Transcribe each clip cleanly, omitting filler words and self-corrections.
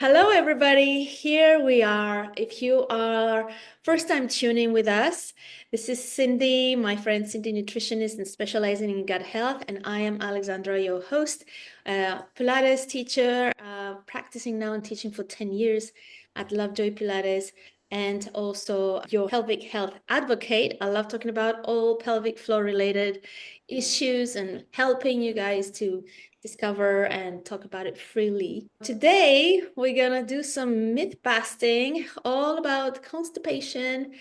Hello, everybody. Here we are. If you are first time tuning with us, this is Cindy, my friend Cindy, nutritionist and specializing in gut health, and I am Alexandra, your host, Pilates teacher, practicing now and teaching for 10 years at LOVJOY Pilates, and also your pelvic health advocate. I love talking about all pelvic floor related issues and helping you guys to discover and talk about it freely. Today, we're gonna do some myth busting all about constipation.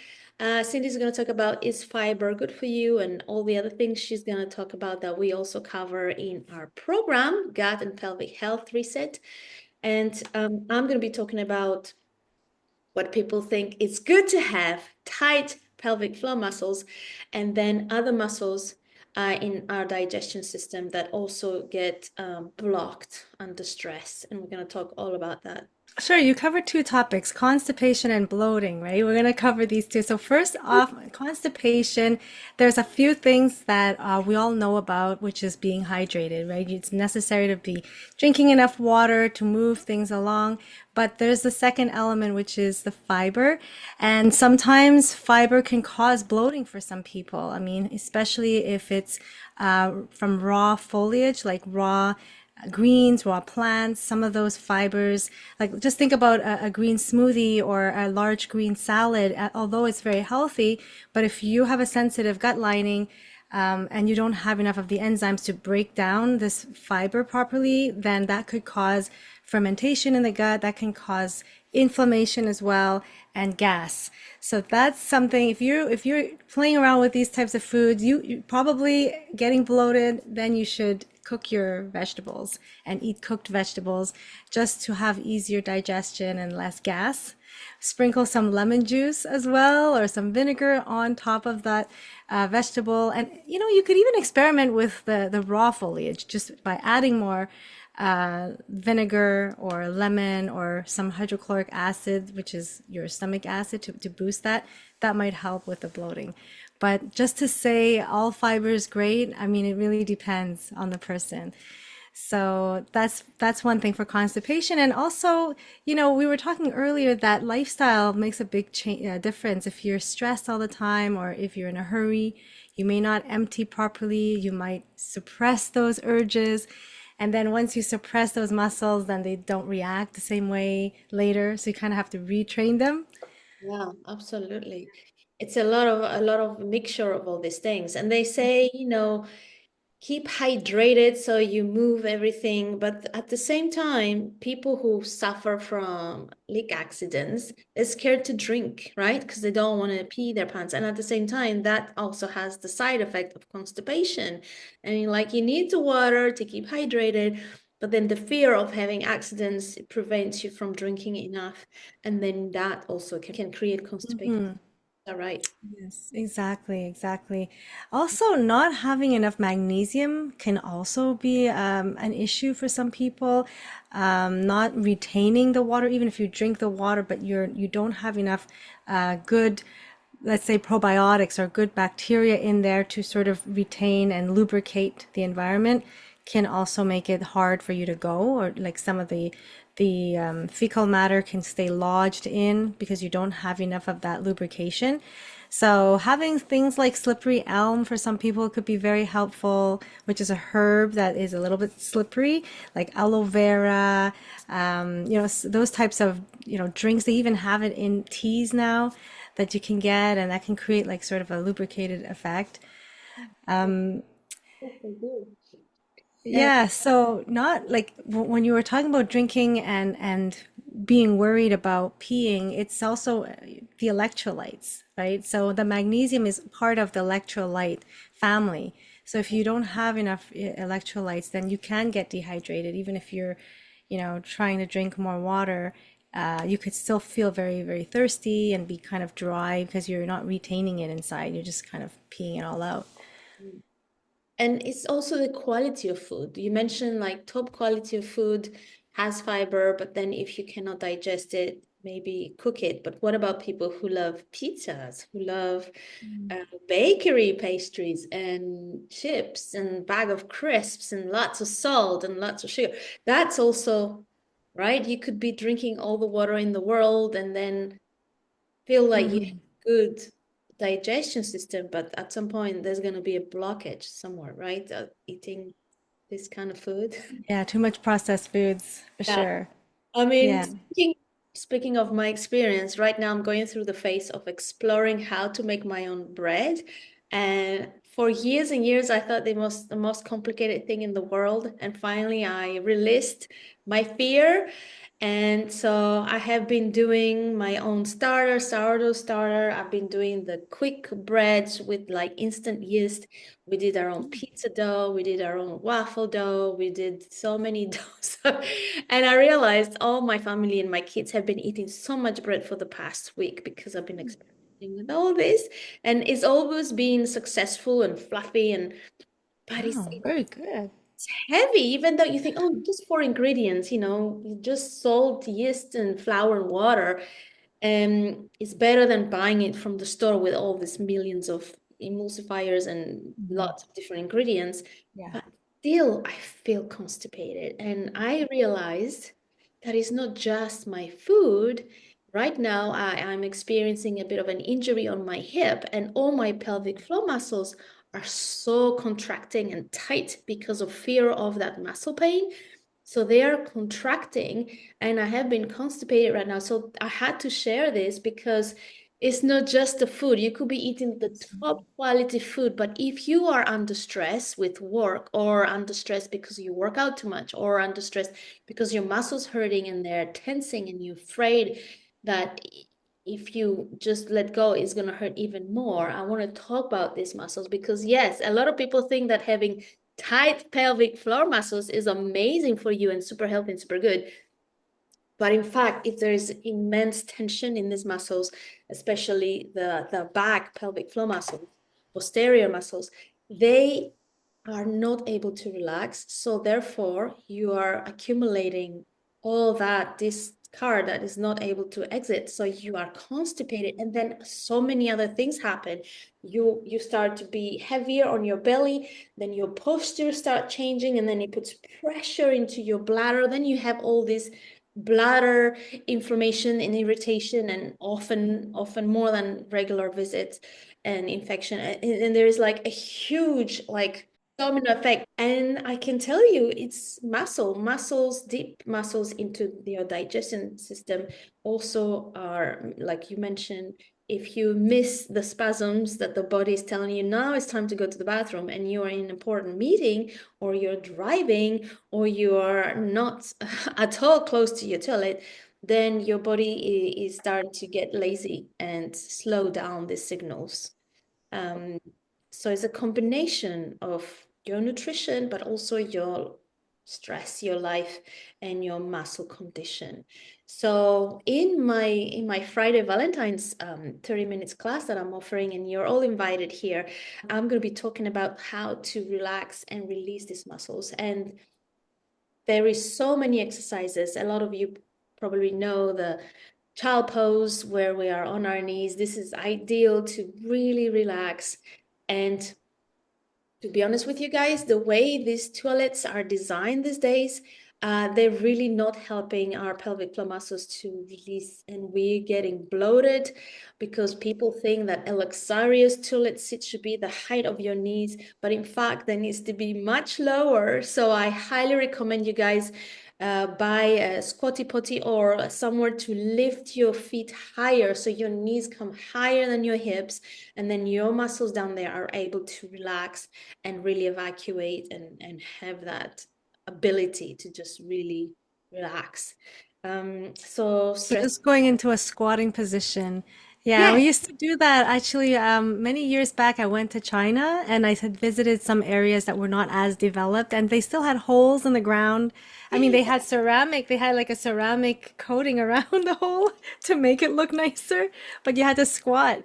Cindy's gonna talk about is fiber good for you and all the other things she's gonna talk about that we also cover in our program, Gut and Pelvic Health Reset. And I'm gonna be talking about what people think it's good to have tight pelvic floor muscles and then other muscles in our digestion system that also get blocked under stress. And we're going to talk all about that. Sure, you covered two topics, constipation and bloating, right? We're going to cover these two. So first off, constipation, there's a few things that we all know about, which is being hydrated, right? It's necessary to be drinking enough water to move things along. But there's the second element, which is the fiber. And sometimes fiber can cause bloating for some people. I mean, especially if it's from raw foliage, like raw greens, raw plants, some of those fibers. Like just think about a green smoothie or a large green salad, although it's very healthy, but if you have a sensitive gut lining, and you don't have enough of the enzymes to break down this fiber properly, then that could cause fermentation in the gut. That can cause inflammation as well and gas. So that's something. If you're playing around with these types of foods, you probably getting bloated. Then you should cook your vegetables and eat cooked vegetables just to have easier digestion and less gas. Sprinkle some lemon juice as well or some vinegar on top of that vegetable. And you could even experiment with the raw foliage just by adding more vinegar or lemon or some hydrochloric acid, which is your stomach acid, to boost that. That might help with the bloating. But just to say all fiber is great, I mean, it really depends on the person. So that's one thing for constipation. And also, we were talking earlier that lifestyle makes a big difference. If you're stressed all the time or if you're in a hurry, you may not empty properly. You might suppress those urges. And then once you suppress those muscles, then they don't react the same way later. So you kind of have to retrain them. Yeah, absolutely. It's a lot of mixture of all these things. And they say, keep hydrated so you move everything. But at the same time, people who suffer from leak accidents, they're scared to drink, right? Because they don't want to pee their pants. And at the same time, that also has the side effect of constipation. I mean, like you need the water to keep hydrated, but then the fear of having accidents prevents you from drinking enough. And then that also can create constipation. Mhm. All right. Yes, exactly, exactly. Also, not having enough magnesium can also be an issue for some people. Not retaining the water, even if you drink the water, but you don't have enough good, let's say, probiotics or good bacteria in there to sort of retain and lubricate the environment, can also make it hard for you to go, or like some of the fecal matter can stay lodged in because you don't have enough of that lubrication. So having things like slippery elm for some people could be very helpful, which is a herb that is a little bit slippery, like aloe vera, those types of, drinks. They even have it in teas now that you can get, and that can create like sort of a lubricated effect. Yes, I do. And Yeah, so not like when you were talking about drinking and being worried about peeing, it's also the electrolytes, right? So the magnesium is part of the electrolyte family. So if you don't have enough electrolytes, then you can get dehydrated. Even if you're, trying to drink more water, you could still feel very, very thirsty and be kind of dry because you're not retaining it inside. You're just kind of peeing it all out. And it's also the quality of food. You mentioned like top quality of food has fiber, but then if you cannot digest it, maybe cook it. But what about people who love pizzas, who love bakery pastries and chips and bag of crisps and lots of salt and lots of sugar? That's also right? You could be drinking all the water in the world and then feel like you have Hmm. good digestion system, but at some point there's going to be a blockage somewhere, right? Eating this kind of food. Yeah, too much processed foods for Yeah. sure. I mean, Yeah. speaking of my experience, right now I'm going through the phase of exploring how to make my own bread. And for years and years, I thought the most complicated thing in the world. And finally, I released my fear. And so I have been doing my own sourdough starter. I've been doing the quick breads with like instant yeast. We did our own pizza dough. We did our own waffle dough. We did so many doughs. And I realized all my family and my kids have been eating so much bread for the past week because I've been experimenting with all this. And it's always been successful and fluffy and but Wow, very good. it's heavy, even though you think, oh, just four ingredients, you just salt, yeast, and flour and water. It's better than buying it from the store with all these millions of emulsifiers and Mhm. lots of different ingredients. Yeah. But still, I feel constipated. And I realized that it's not just my food. Right now, I'm experiencing a bit of an injury on my hip, and all my pelvic floor muscles are so contracting and tight because of fear of that muscle pain. So they are contracting, and I have been constipated right now. So I had to share this because it's not just the food. You could be eating the top quality food, but if you are under stress with work or under stress because you work out too much or under stress because your muscles hurting and they're tensing and you're afraid that if you just let go, it's going to hurt even more. I want to talk about these muscles because, yes, a lot of people think that having tight pelvic floor muscles is amazing for you and super healthy and super good. But in fact, if there's immense tension in these muscles, especially the back pelvic floor muscles, posterior muscles, they are not able to relax. So therefore, you are accumulating all that discard that is not able to exit. So you are constipated, and then so many other things happen. You start to be heavier on your belly, then your posture start changing, and then it puts pressure into your bladder. Then you have all this bladder inflammation and irritation, and often more than regular visits and infection. And there is like a huge like domino effect. And I can tell you it's muscles, deep muscles into your digestion system also are, like you mentioned, if you miss the spasms that the body is telling you now it's time to go to the bathroom and you are in an important meeting or you're driving or you are not at all close to your toilet, then your body is starting to get lazy and slow down these signals. Um, so it's a combination of your nutrition, but also your stress, your life, and your muscle condition. So in my Friday Valentine's 30 minutes class that I'm offering, and you're all invited here, I'm going to be talking about how to relax and release these muscles. And there is so many exercises. A lot of you probably know the child pose where we are on our knees. This is ideal to really relax. And to be honest with you guys, the way these toilets are designed these days, they're really not helping our pelvic floor muscles to release, and we're getting bloated because people think that a luxurious toilet seat should be the height of your knees, but in fact, there needs to be much lower. So I highly recommend you guys buy a Squatty Potty or somewhere to lift your feet higher so your knees come higher than your hips, and then your muscles down there are able to relax and really evacuate and have that ability to just really relax. So So stress. just going into a squatting position. Yeah, Yeah. we used to do that actually. Many years back, I went to China and I had visited some areas that were not as developed, and they still had holes in the ground. I mean, they had ceramic, they had like a ceramic coating around the hole to make it look nicer, but you had to squat.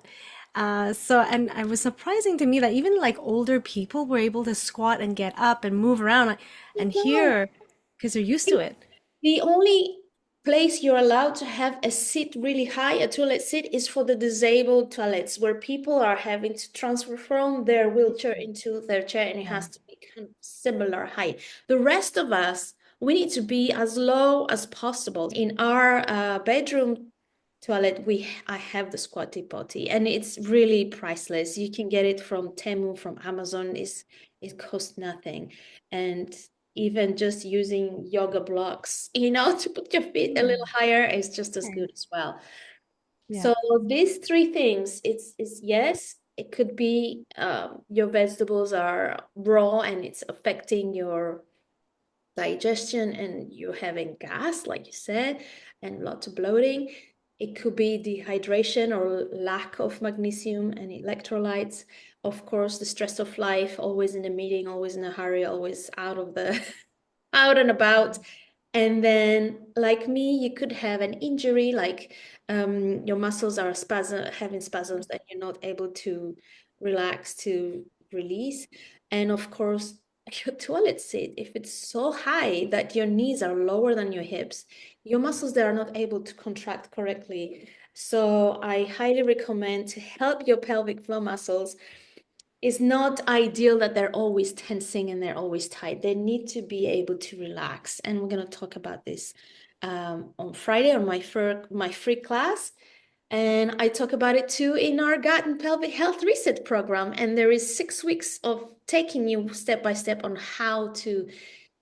And it was surprising to me that even like older people were able to squat and get up and move around, and No. here, because they're used to it. The only place you're allowed to have a seat really high, a toilet seat, is for the disabled toilets where people are having to transfer from their wheelchair into their chair and it Yeah. has to be kind of similar height. The rest of us, we need to be as low as possible. In our bedroom toilet, I have the Squatty Potty, and it's really priceless. You can get it from Temu, from Amazon. It costs nothing, and even just using yoga blocks, to put your feet a little higher is just as Okay. good as well. Yeah. So these three things, it's yes, it could be your vegetables are raw and it's affecting your digestion and you're having gas, like you said, and lots of bloating. It could be dehydration or lack of magnesium and electrolytes. Of course, the stress of life, always in a meeting, always in a hurry, always out of the out and about. And then, like me, you could have an injury, like your muscles are having spasms and you're not able to relax, to release. And of course, your toilet seat, if it's so high that your knees are lower than your hips, your muscles they are not able to contract correctly. So I highly recommend to help your pelvic floor muscles. It's not ideal that they're always tensing and they're always tight. They need to be able to relax. And we're going to talk about this on Friday on my free class. And I talk about it too in our gut and pelvic health reset program. And there is 6 weeks of taking you step by step on how to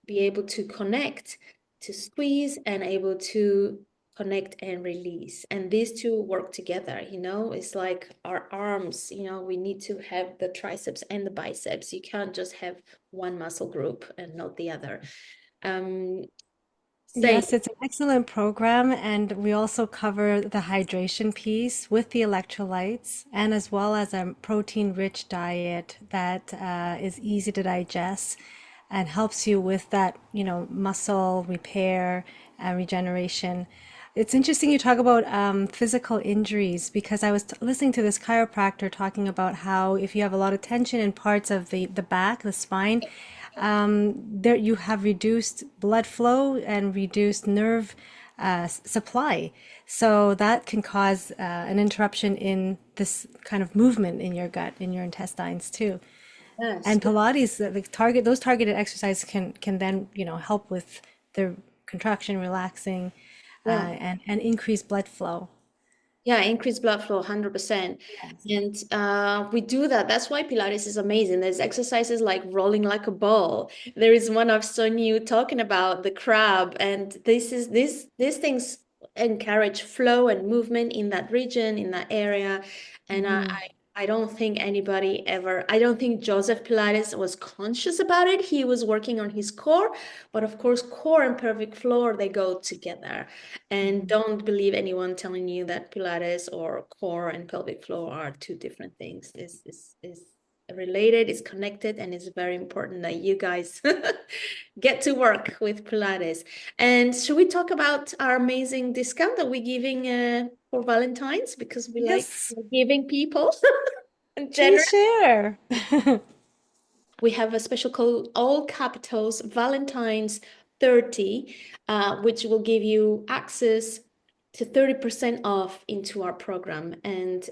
be able to connect, to squeeze, and able to connect and release. And these two work together, it's like our arms, we need to have the triceps and the biceps. You can't just have one muscle group and not the other. Um, Same. Yes, it's an excellent program, and we also cover the hydration piece with the electrolytes, and as well as a protein-rich diet that is easy to digest and helps you with that, muscle repair and regeneration. It's interesting you talk about physical injuries because I was listening to this chiropractor talking about how if you have a lot of tension in parts of the back, the spine, there you have reduced blood flow and reduced nerve supply. So that can cause an interruption in this kind of movement in your gut, in your intestines too. Yes. And Pilates, those targeted exercises can then, help with the contraction, relaxing, Yeah. and increase blood flow. Yeah, increased blood flow, 100%. Yes. And we do that. That's why Pilates is amazing. There's exercises like rolling like a ball. There is one I've seen you talking about, the crab, and these things encourage flow and movement in that region, in that area. And Hmm. I don't think anybody ever, I don't think Joseph Pilates was conscious about it. He was working on his core, but of course, core and pelvic floor, they go together. And don't believe anyone telling you that Pilates or core and pelvic floor are two different things. Is related, it's connected, and it's very important that you guys get to work with Pilates. And should we talk about our amazing discount that we're giving for Valentine's because we like Yes, giving people and please generous? share. We have a special code, all capitals, Valentine's 30, which will give you access to 30% off into our program. And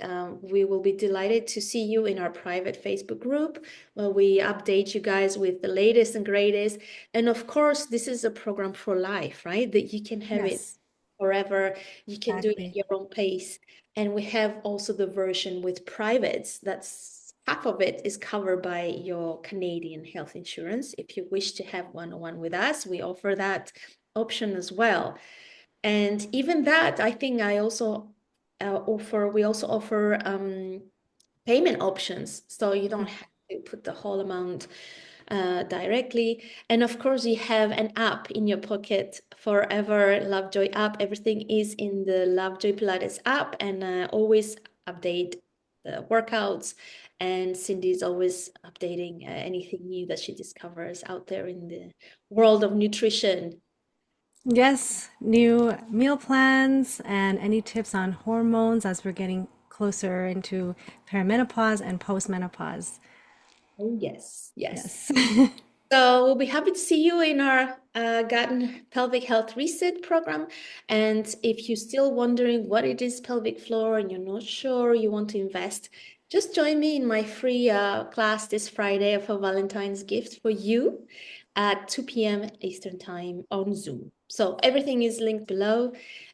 we will be delighted to see you in our private Facebook group where we update you guys with the latest and greatest. And of course, this is a program for life, right? That you can have it Yes, forever. You can do it at exactly. your own pace. And we have also the version with privates. That's half of it is covered by your Canadian health insurance. If you wish to have one-on-one with us, we offer that option as well. And even that, I think we also offer payment options. So you don't have to put the whole amount directly. And of course, you have an app in your pocket forever, LOVJOY app. Everything is in the LOVJOY Pilates app and always update the workouts. And Cindy is always updating anything new that she discovers out there in the world of nutrition. Yes, new meal plans and any tips on hormones as we're getting closer into perimenopause and postmenopause. Oh, yes, yes. Yes. So we'll be happy to see you in our gut and pelvic health reset program. And if you're still wondering what it is pelvic floor and you're not sure you want to invest, just join me in my free class this Friday for Valentine's gift for you. at 2 p.m. Eastern Time on Zoom. So everything is linked below.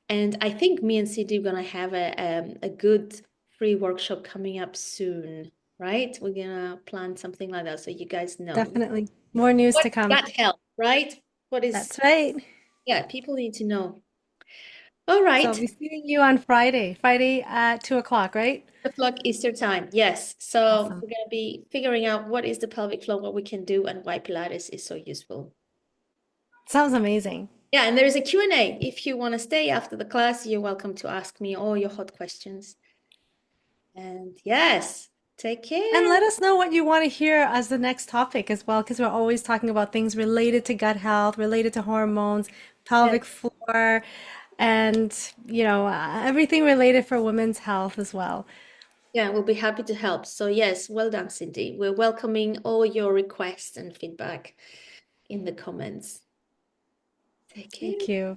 And I think me and Cindy are going to have a good free workshop coming up soon, right? We're going to plan something like that so you guys know. Definitely. More news What to come. gut health, right? What is, That's right. yeah, people need to know. All So I'll right. be seeing you on Friday at 2 o'clock, right? O'clock Eastern Time. Yes. So Awesome. we're going to be figuring out what is the pelvic floor, what we can do, and why Pilates is so useful. Sounds amazing. Yeah, and there is a Q&A. If you want to stay after the class, you're welcome to ask me all your hot questions. And yes, take And care. let us know what you want to hear as the next topic as well, because we're always talking about things related to gut health, related to hormones, Yes. pelvic floor, and everything related for women's health as well. Yeah, we'll be happy to help. So yes, well done, Cindy. We're welcoming all your requests and feedback in the comments. Take care. Thank you.